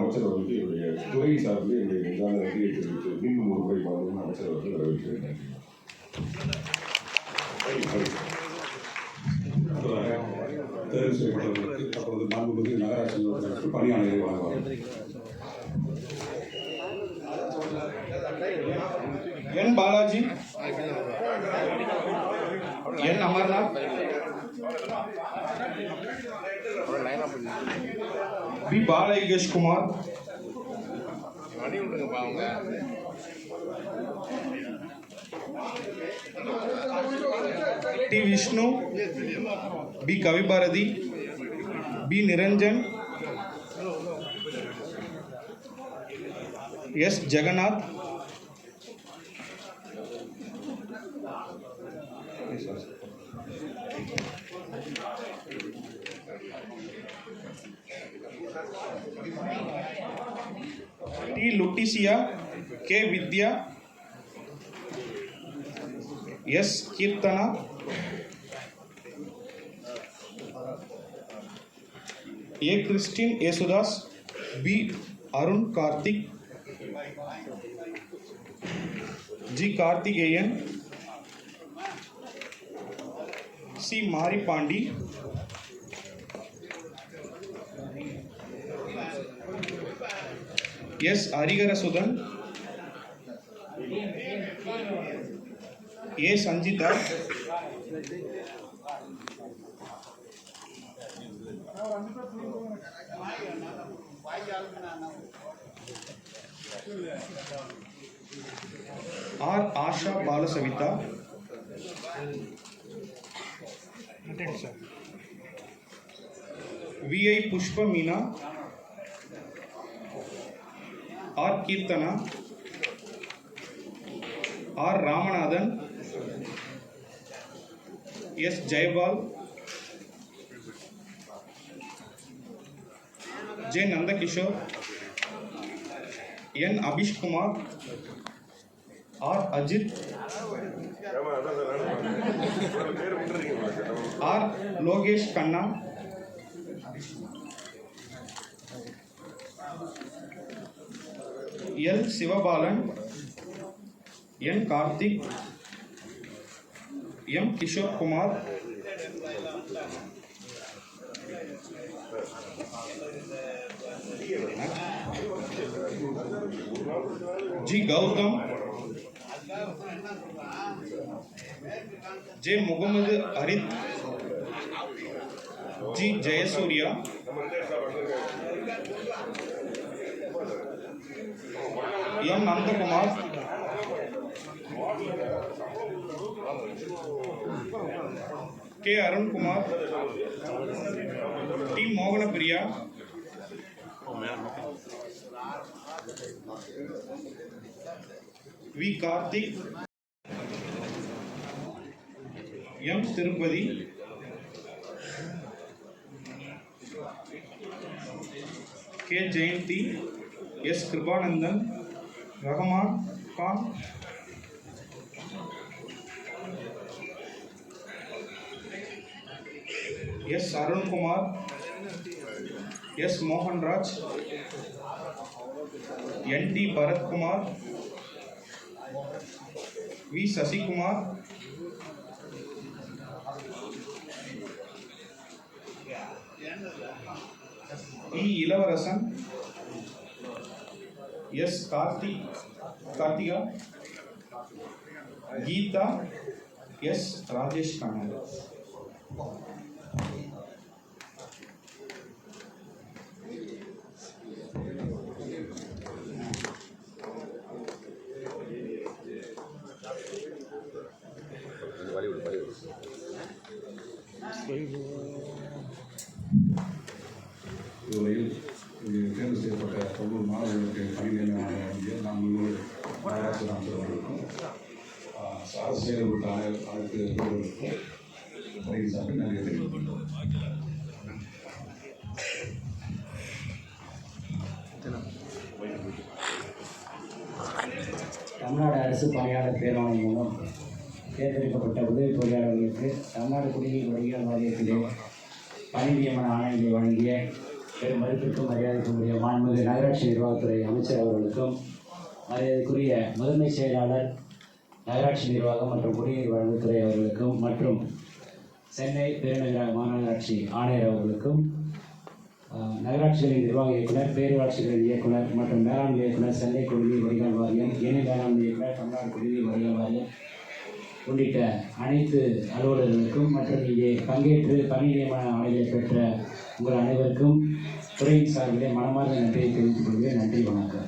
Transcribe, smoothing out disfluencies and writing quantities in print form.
அமைச்சர் அவர்களுக்கு என்னுடைய துறை சார்பில் என்னுடைய நெஞ்சான நன்றியை தெரிவித்து மீண்டும் ஒரு முறை மாநில அமைச்சர் அவர்கள் வரவேற்கிறேன். தேர்வு செய்யப்பட்டவர்களுக்கு அப்பொழுது மாண்புமிகு நகராட்சி நிறுவனங்களுக்கு பணியாளர்களை வழங்குவார்கள். N Balaji, N Amarnath, P Balayogesh Kumar, T Vishnu, P Kavibharathi, P Niranjan, S Jeganath, T Letitia, K Vidya, S Keerthana, A Christine Yesudas, P Arun Karthik, G Karthikeyan, C Maripandi, S Harikarasudhan, A Sanjitha, R Asha Balasavitha, V I. Pushpa Meena, R Keerthana, R Ramanathan, S Jayapal, J Nandakishore, N Abishkumar, R Ajith, R Lokesh Kanna, L Sivabalan, N Karthik, M Kishore Kumar, G Gautham, J Mohammed Arith, G Jayasurya, M Nandakumar, K Arunkumar, T Mohanapriya, V Karthik, M Thirupathi, K Jayanthi, S Kirubanandhan, Rahman Khan, S Arunkumar, S Mohanraj, N T Bharathkumar, V Sasikumar, E Ilavarasan, S Karthika, Geetha, S Rajesh Kannan. இதுவரையில் தேர்வு செய்யப்பட்ட 90 மாணவர்களுக்கு பணி நியமனம் வழங்கிய நாம் நகராட்சி அமைச்சர்களுக்கும் அரசு செயல்பட்ட அனைத்து நிறுவனங்களுக்கும் பணி சார்பில் நன்றி தெரிவித்துள்ளோம். தமிழ்நாடு அரசு பணியாளர் பேராணை மூலம் தேர்ந்தெடுக்கப்பட்ட உதவி பொறியாளர்களுக்கு தமிழ்நாடு குடிநீர் வடிகால் வாரியத்திலே பணி நியமன ஆணைகளை வழங்கிய பெரும் மதிப்பிற்கும் மரியாதைக்குரிய மாண்புமிகு நகராட்சி நிர்வாகத்துறை அமைச்சர் அவர்களுக்கும், மரியாதைக்குரிய முதன்மை செயலாளர் நகராட்சி நிர்வாகம் மற்றும் குடிநீர் வழங்குத்துறை அவர்களுக்கும், மற்றும் சென்னை பெருநகர மாநகராட்சி ஆணையர் அவர்களுக்கும், நகராட்சிகளின் நிர்வாக இயக்குனர், பேரூராட்சிகளின் இயக்குனர் மற்றும் மேலாண்மை இயக்குனர், சென்னை குடிநீர் வடிகால் வாரியம், இணை மேலாண்மை இயக்குனர், தமிழ்நாடு குடிநீர் வடிகால் வாரியம் உள்ளிட்ட அனைத்து அலுவலர்களுக்கும் மற்றும் இங்கே பங்கேற்று பணி நியமன ஆணையை பெற்ற உங்கள் அனைவருக்கும் துறையின் சார்பிலே மனமார்ந்த நன்றியை தெரிவித்துக் கொள்கிறேன். நன்றி, வணக்கம்.